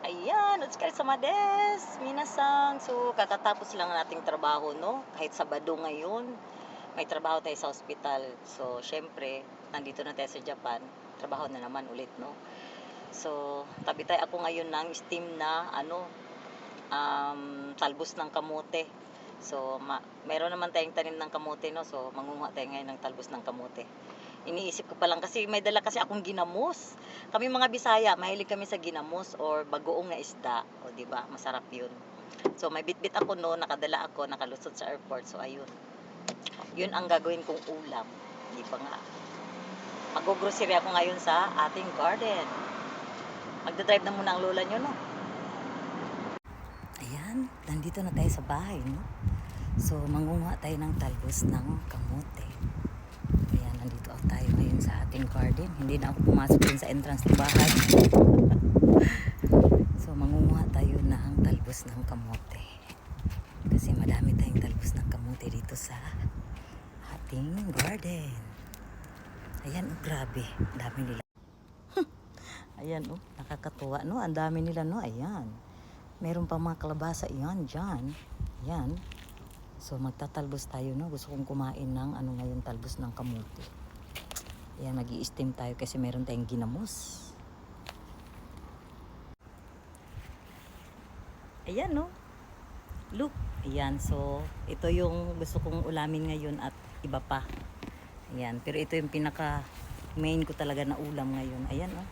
Ayan, otsukaresama sama des. Minasang. So, kakatapos lang nating trabaho, no? Kahit Sabado ngayon, may trabaho tayo sa ospital. So, syempre, nandito na tayo sa Japan. Trabaho na naman ulit, no? So, tabi tayo ako ngayon ng steam na, talbos ng kamote. So, meron naman tayong tanim ng kamote, no? So, mangunguha tayo ngayon ng talbos ng kamote. Iniisip ko pa lang kasi may dala kasi akong ginamos. Kami mga Bisaya, mahilig kami sa ginamos or bagoong na isda. O, di ba? Masarap 'yun. So, may bitbit ako no, nakadala ako, nakalusot sa airport. So, ayun. 'Yun ang gagawin kong ulam. Di ba nga? Mag-grocery ako ngayon sa ating garden. Magdadrive na muna ang lola nyo, no? Ayan, nandito na tayo sa bahay, no? So, mangunguha tayo ng talbos ng kamote. Ayan, nandito tayo ngayon sa ating garden. Hindi na ako pumasok din sa entrance ng bahay. So, mangunguha tayo ng talbos ng kamote. Kasi madami tayong talbos ng kamote dito sa ating garden. Ayan, oh, grabe. Dami nila. Ayan, oh, nakakatuwa, no? Ang dami nila, no? Ayan. Meron pa mga kalabasa, iyan, dyan. Ayan. So, magtatalbos tayo, no? Gusto kong kumain ng, ngayon, talbos ng kamote. Ayan, mag-i-steam tayo kasi meron tayong ginamos. Ayan, no? Look. Ayan, so, ito yung gusto kong ulamin ngayon at iba pa. Ayan, pero ito yung pinaka main ko talaga na ulam ngayon. Ayan, oh.